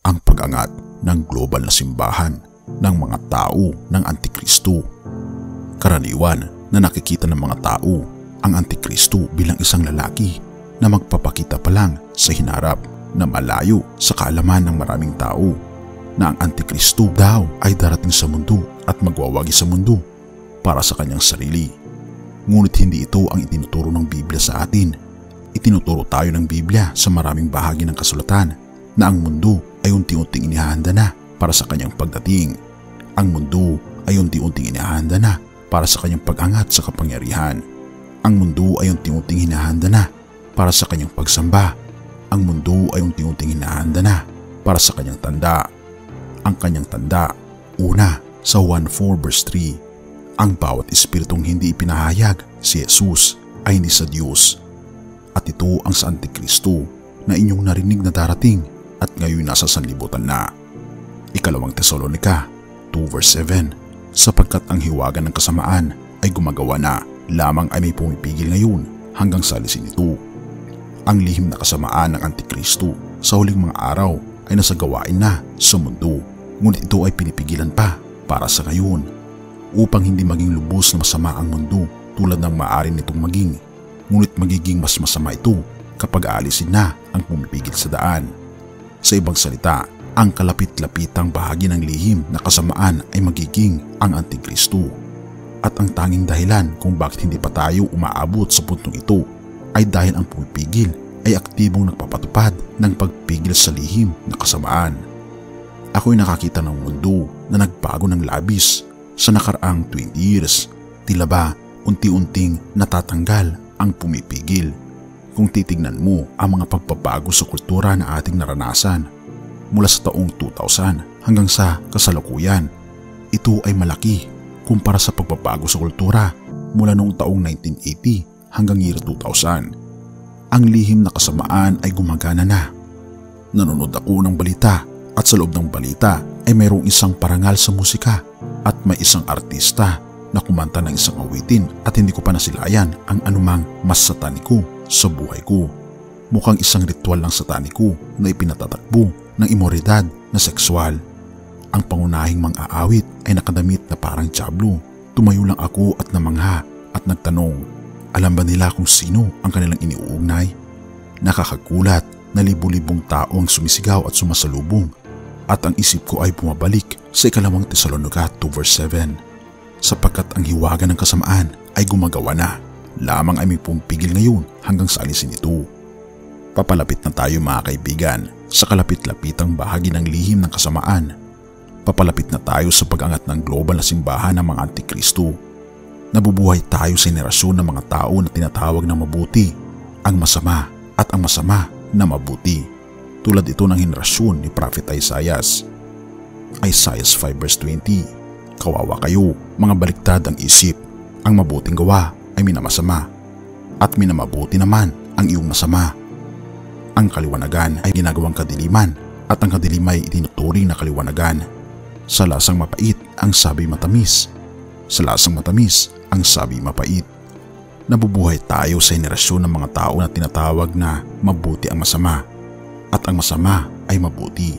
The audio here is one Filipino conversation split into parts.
ang pag-angat ng global na simbahan ng mga tao ng Antikristo. Karaniwan na nakikita ng mga tao ang Antikristo bilang isang lalaki na magpapakita pa lang sa hinarap na malayo sa kaalaman ng maraming tao na ang Antikristo daw ay darating sa mundo at magwawagi sa mundo para sa kanyang sarili. Ngunit hindi ito ang itinuturo ng Biblia sa atin. Itinuturo tayo ng Biblia sa maraming bahagi ng kasulatan na ang mundo ay unti-unting inihahanda na para sa kanyang pagdating. Ang mundo ay unti-unting inihahanda na para sa kanyang pag-angat sa kapangyarihan. Ang mundo ay unti-unting hinahanda na para sa kanyang pagsamba. Ang mundo ay unti-unting hinahanda na para sa kanyang tanda. Ang kanyang tanda, una sa 1:4 verse 3, ang bawat espiritong hindi ipinahayag si Jesus ay hindi sa Diyos. At ito ang sa Antikristo na inyong narinig na darating at ngayon nasa sanlibutan na. Ikalawang Tesalonica 2 verse 7, sapagkat ang hiwaga ng kasamaan ay gumagawa na, lamang ay may pumipigil ngayon hanggang sa alisin ito. Ang lihim na kasamaan ng Antikristo sa huling mga araw ay nasa gawain na sa mundo, ngunit ito ay pinipigilan pa para sa ngayon upang hindi maging lubos na masama ang mundo tulad ng maaari nitong maging, ngunit magiging mas masama ito kapag aalisin na ang pumipigil sa daan. Sa ibang salita, ang kalapit-lapitang bahagi ng lihim na kasamaan ay magiging ang Antikristo. At ang tanging dahilan kung bakit hindi pa tayo umaabot sa puntong ito ay dahil ang pumipigil ay aktibong nagpapatupad ng pagpigil sa lihim na kasamaan. Ako'y nakakita ng mundo na nagbago ng labis sa nakaraang 20 years. Tila ba unti-unting natatanggal ang pumipigil. Kung titignan mo ang mga pagbabago sa kultura na ating naranasan mula sa taong 2000 hanggang sa kasalukuyan, ito ay malaki kumpara sa pagbabago sa kultura mula noong taong 1980 hanggang year 2000. Ang lihim na kasamaan ay gumagana na. Nanonood ako ng balita at sa loob ng balita ay mayroong isang parangal sa musika at may isang artista na kumanta ng isang awitin at hindi ko pa nasilayan ang anumang mas sataniko sa buhay ko. Mukhang isang ritual ng sataniko na ipinatatakbo ng imoridad na sexual. Ang pangunahing mang-aawit ay nakadamit na parang diablo. Tumayo lang ako at namangha at nagtanong, alam ba nila kung sino ang kanilang iniuugnay? Nakakagulat na libu-libong tao ang sumisigaw at sumasalubong at ang isip ko ay bumabalik sa ikalawang Tesalonica 2 verse 7, sapagkat ang hiwaga ng kasamaan ay gumagawa na, lamang ay may pumipigil ngayon hanggang sa alisin ito. Papalapit na tayo mga kaibigan sa kalapit-lapitang bahagi ng lihim ng kasamaan. Papalapit na tayo sa pag-angat ng global na simbahan ng mga Antikristo. Nabubuhay tayo sa henerasyon ng mga tao na tinatawag na mabuti, ang masama at ang masama na mabuti. Tulad ito ng henerasyon ni Prophet Isaiah. Isaiah 5 verse 20, kawawa kayo, mga baliktad ang isip, ang mabuting gawa ay minamasama, at minamabuti naman ang iyong masama. Ang kaliwanagan ay ginagawang kadiliman, at ang kadilimay itinuturing na kaliwanagan. Sa lasang mapait ang sabi matamis, sa lasang matamis ang sabi mapait. Nabubuhay tayo sa henerasyon ng mga tao na tinatawag na mabuti ang masama, at ang masama ay mabuti.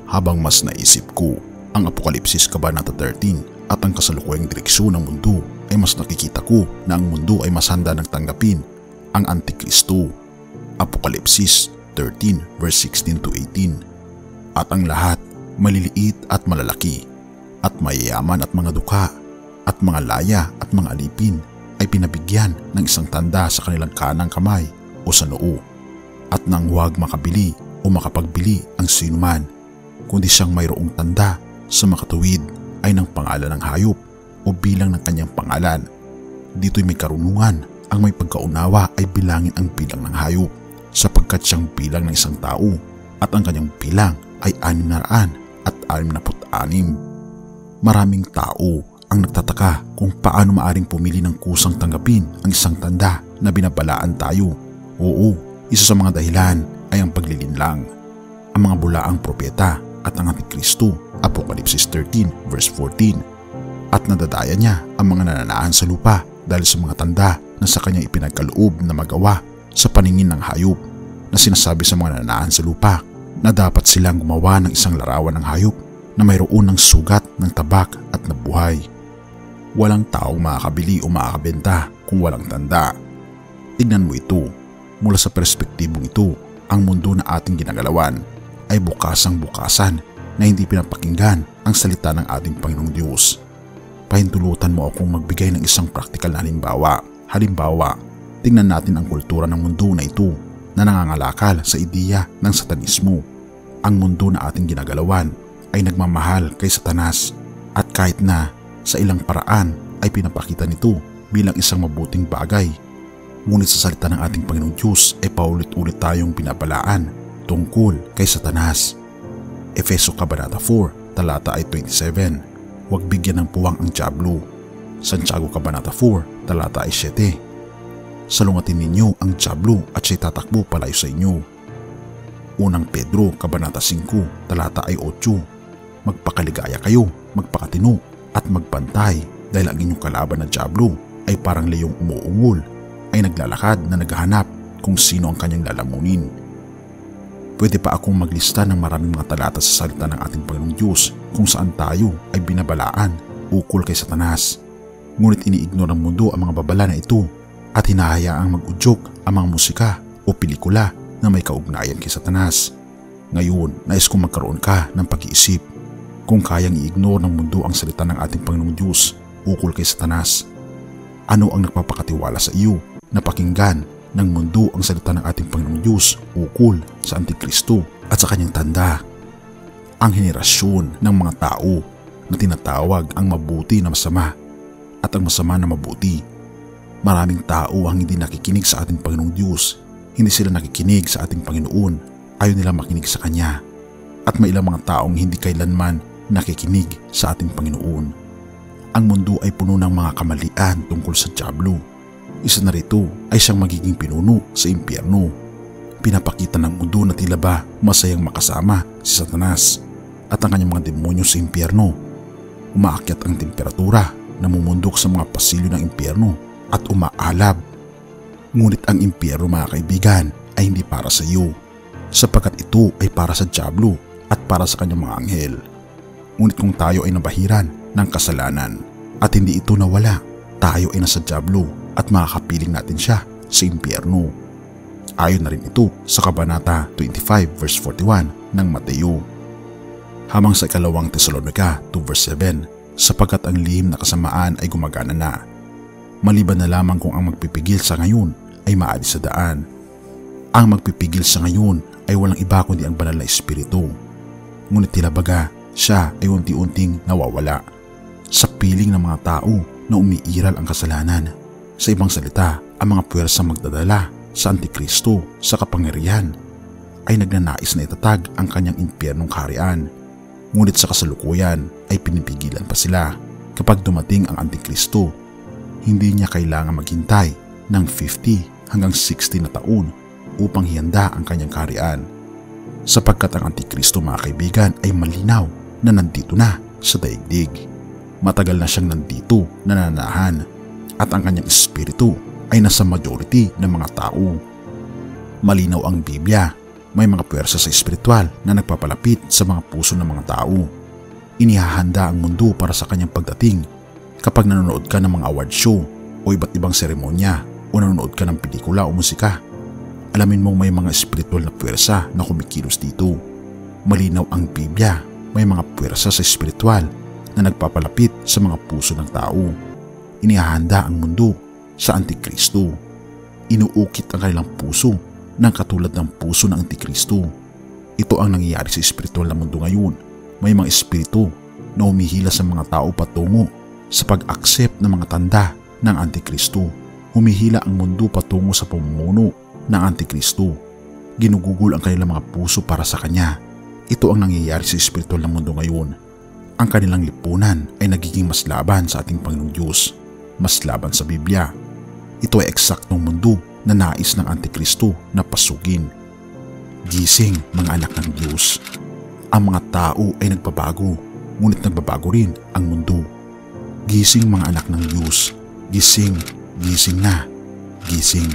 Habang mas naisip ko ang Apokalipsis Kabanata 13 at ang kasalukuyang direksyon ng mundo, ay mas nakikita ko na ang mundo ay mas handa ng tanggapin ang Antikristo. Apokalipsis 13 verse 16 to 18. At ang lahat, maliliit at malalaki, at mayayaman at mga dukha, at mga laya at mga alipin, ay pinabigyan ng isang tanda sa kanilang kanang kamay o sa noo, at nang huwag makabili o makapagbili ang sinuman, kundi siyang mayroong tanda sa makatuwid ay ng pangalan ng hayop o bilang ng kanyang pangalan. Dito'y may karunungan, ang may pagkaunawa ay bilangin ang bilang ng hayop, sapagkat siyang bilang ng isang tao, at ang kanyang bilang ay 666. Maraming tao ang nagtataka kung paano maaring pumili ng kusang tanggapin ang isang tanda na binabalaan tayo. Oo, isa sa mga dahilan ay ang paglilinlang. Ang mga bulaang propeta at ang Antikristo, Apokalipsis 13 verse 14. At nadadaya niya ang mga nananaan sa lupa dahil sa mga tanda na sa kanya ipinagkaloob na magawa sa paningin ng hayop, na sinasabi sa mga nananaan sa lupa na dapat silang gumawa ng isang larawan ng hayop na mayroon ng sugat ng tabak at nabuhay. Walang taong makakabili o makakabenta kung walang tanda. Tignan mo ito. Mula sa perspektibong ito, ang mundo na ating ginagalawan ay bukasang bukasan na hindi pinapakinggan ang salita ng ating Panginoong Diyos. Pahintulutan mo akong magbigay ng isang praktikal na halimbawa. Halimbawa, tingnan natin ang kultura ng mundo na ito na nangangalakal sa ideya ng satanismo. Ang mundo na ating ginagalawan ay nagmamahal kay Satanas at kahit na sa ilang paraan ay pinapakita nito bilang isang mabuting bagay. Ngunit sa salita ng ating Panginoong Diyos ay paulit-ulit tayong binabalaan tungkol kay Satanas. Efeso Kabanata 4, talata ay 27. Huwag bigyan ng puwang ang dyablo. Santiago Kabanata 4, talata ay 7. Salungatin ninyo ang dyablo at siya'y tatakbo palayo sa inyo. Unang Pedro Kabanata 5, talata ay 8. Magpakaligaya kayo, magpakatino at magpantay dahil ang inyong kalaban na dyablo ay parang leyong umuungol, ay naglalakad na naghahanap kung sino ang kanyang lalamunin. Pwede pa akong maglista ng maraming mga talata sa salita ng ating Panginoong Diyos kung saan tayo ay binabalaan ukol kay Satanas. Ngunit iniignore ng mundo ang mga babala na ito at hinahayaang mag-udyok ang mga musika o pelikula na may kaugnayan kay Satanas. Ngayon, nais kong magkaroon ka ng pag-iisip kung kayang i-ignore ng mundo ang salita ng ating Panginoong Diyos ukol kay Satanas. Ano ang nagpapakatiwala sa iyo na pakinggan ng mundo ang salita ng ating Panginoong Diyos ukol sa Antikristo at sa kanyang tanda? Ang henerasyon ng mga tao na tinatawag ang mabuti na masama at ang masama na mabuti. Maraming tao ang hindi nakikinig sa ating Panginoong Diyos. Hindi sila nakikinig sa ating Panginoon. Ayaw nila makinig sa Kanya. At may ilang mga taong hindi kailanman nakikinig sa ating Panginoon. Ang mundo ay puno ng mga kamalian tungkol sa dyablo. Isa na rito ay siyang magiging pinuno sa impyerno. Pinapakita ng mundo na tila ba masayang makasama si Satanas at ang kanyang mga demonyo sa impyerno. Umaakyat ang temperatura, namumundok sa mga pasilyo ng impyerno at umaalab. Ngunit ang impyerno, mga kaibigan, ay hindi para sa iyo, sapagkat ito ay para sa dyablo at para sa kanyang mga anghel. Ngunit kung tayo ay nabahiran ng kasalanan at hindi ito nawala, tayo ay nasa dyablo at makakapiling natin siya sa impyerno. Ayon na rin ito sa Kabanata 25 verse 41 ng Mateo. Hamang sa ikalawang Tesalonica 2 verse 7, sapagkat ang lihim na kasamaan ay gumagana na, maliban na lamang kung ang magpipigil sa ngayon ay maalis sa daan. Ang magpipigil sa ngayon ay walang iba kundi ang banal na espiritu. Ngunit tila baga siya ay unti-unting nawawala sa piling ng mga tao na umiiral ang kasalanan. Sa ibang salita, ang mga puwersa magdadala sa Antikristo sa kapangyarihan ay nagnanais na itatag ang kanyang impyernong kaharian. Ngunit sa kasalukuyan ay pinipigilan pa sila. Kapag dumating ang Antikristo, hindi niya kailangan maghintay ng 50 hanggang 60 na taon upang hihanda ang kanyang kaharian. Sapagkat ang Antikristo, mga kaibigan, ay malinaw na nandito na sa daigdig. Matagal na siyang nandito nananahan at ang kanyang espiritu ay nasa majority ng mga tao. Malinaw ang Biblia, may mga puwersa sa espiritual na nagpapalapit sa mga puso ng mga tao. Inihahanda ang mundo para sa kanyang pagdating. Kapag nanonood ka ng mga award show o iba't ibang seremonya o nanonood ka ng pelikula o musika, alamin mong may mga espiritual na puwersa na kumikilos dito. Malinaw ang Biblia, may mga puwersa sa espiritual na nagpapalapit sa mga puso ng tao. Inihahanda ang mundo sa Antikristo. Inuukit ang kanilang puso ng katulad ng puso ng Antikristo. Ito ang nangyayari sa espiritual na mundo ngayon. May mga espiritu na humihila sa mga tao patungo sa pag-accept ng mga tanda ng Antikristo. Humihila ang mundo patungo sa pamumuno ng Antikristo. Ginugugol ang kanilang mga puso para sa kanya. Ito ang nangyayari sa espiritual na mundo ngayon. Ang kanilang lipunan ay nagiging mas laban sa ating Panginoong Diyos, mas laban sa Biblia. Ito ay eksaktong mundo na nais ng Antikristo na pasugin. Gising, mga anak ng Diyos. Ang mga tao ay nagbabago, ngunit nagbabago rin ang mundo. Gising, mga anak ng Diyos. Gising, gising na, gising.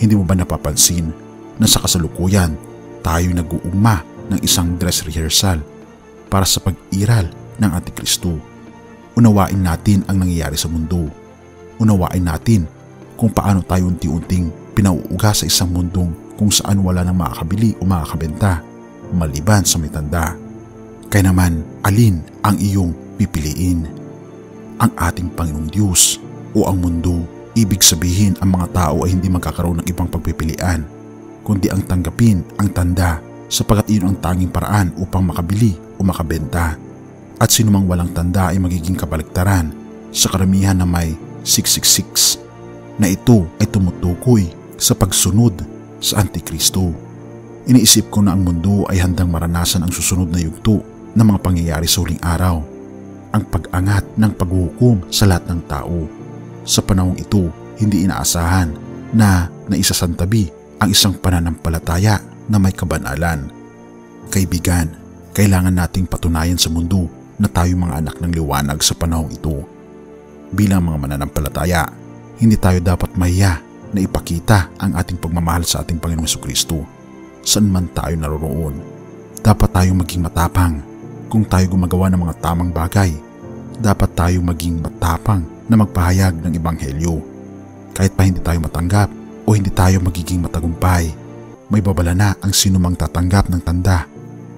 Hindi mo ba napapansin na sa kasalukuyan tayo'y nag-uugma ng isang dress rehearsal para sa pag-iral ng Antikristo. Unawain natin ang nangyayari sa mundo. Unawain natin kung paano tayo unti-unting pinauuga sa isang mundong kung saan wala nang makakabili o makakabenta maliban sa may tanda. Kaya naman, alin ang iyong pipiliin? Ang ating Panginoong Diyos o ang mundo? Ibig sabihin ang mga tao ay hindi magkakaroon ng ibang pagpipilian, kundi ang tanggapin ang tanda sapagkat iyon ang tanging paraan upang makabili o makabenta. At sinumang walang tanda ay magiging kabaligtaran sa karamihan na may 666 na ito ay tumutukoy sa pagsunod sa Antikristo. Iniisip ko na ang mundo ay handang maranasan ang susunod na yugto ng mga pangyayari sa huling araw, ang pag-angat ng paghuhukom sa lahat ng tao. Sa panahong ito, hindi inaasahan na naisasantabi ang isang pananampalataya na may kabanalan. Kaibigan, kailangan nating patunayan sa mundo na tayo mga anak ng liwanag sa panahong ito. Bilang mga mananampalataya, hindi tayo dapat mahiya na ipakita ang ating pagmamahal sa ating Panginoong Jesucristo. Saan man tayo naroroon, dapat tayong maging matapang. Kung tayo gumagawa ng mga tamang bagay, dapat tayong maging matapang na magpahayag ng Ebanghelyo. Kahit pa hindi tayo matanggap o hindi tayo magiging matagumpay, may babala na ang sinumang tatanggap ng tanda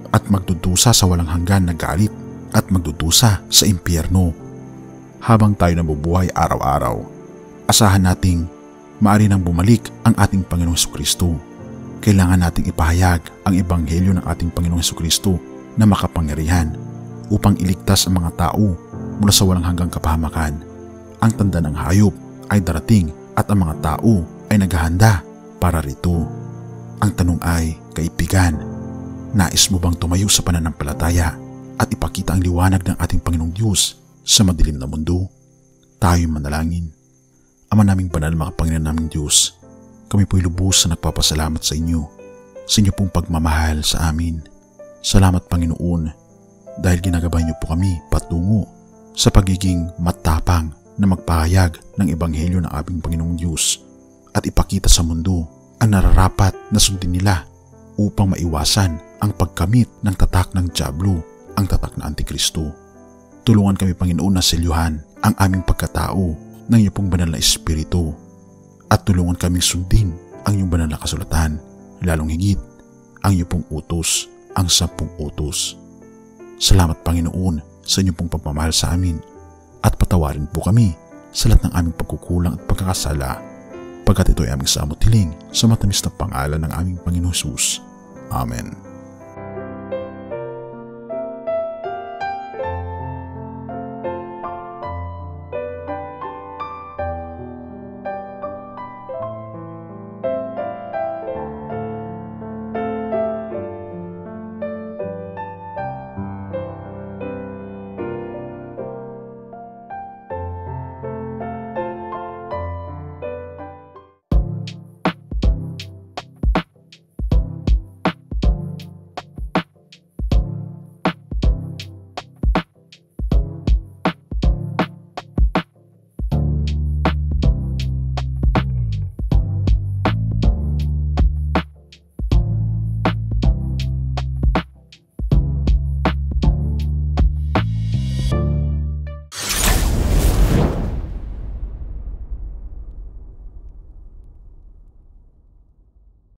at magdudusa sa walang hanggan na galit at magdudusa sa impyerno. Habang tayo nabubuhay araw-araw, asahan nating maaari nang bumalik ang ating Panginoong Jesucristo. Kailangan nating ipahayag ang Ebanghelyo ng ating Panginoong Jesucristo na makapangyarihan upang iligtas ang mga tao mula sa walang hanggang kapahamakan. Ang tanda ng hayop ay darating at ang mga tao ay naghahanda para rito. Ang tanong ay, kaibigan, nais mo bang tumayo sa pananampalataya at ipakita ang liwanag ng ating Panginoong Diyos sa madilim na mundo? Tayo manalangin. Ama naming banal, mga Panginoon naming Diyos, kami po'y lubos na nagpapasalamat sa inyo, sa inyo pong pagmamahal sa amin. Salamat Panginoon dahil ginagabayan niyo po kami patungo sa pagiging matapang na magpahayag ng Ebanghelyo ng aming Panginoong Diyos at ipakita sa mundo ang nararapat na sundin nila upang maiwasan ang pagkamit ng tatak ng dyablo, ang tatak na Antikristo. Tulungan kami Panginoon na selyuhan ang aming pagkatao ng iyong pong banal na Espiritu at tulungan kaming sundin ang iyong banal na kasulatan, lalong higit ang iyong pong utos, ang 10 utos. Salamat Panginoon sa inyong pong pagmamahal sa amin at patawarin po kami sa lahat ng aming pagkukulang at pagkakasala pagkat ito ay aming samot hiling sa matamis na pangalan ng aming Panginoong Jesus. Amen.